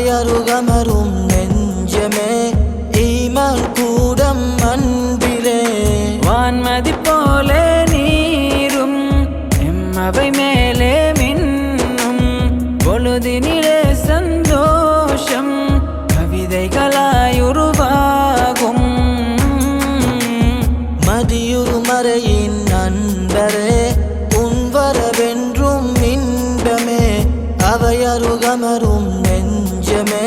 அவையருகமரும் நெஞ்சமே ஈமான் கூடம் அன்பிலே வான்மதி போலே நீரும் எம்மவை மேலே மின்னும் பொழுதினிலே சந்தோஷம் கவிதைகளாயுருவாகும் மதியுமறையின் நண்பரே உன்வரவென்றும் இன்பமே அவையருகமரும் நெஞ்சமே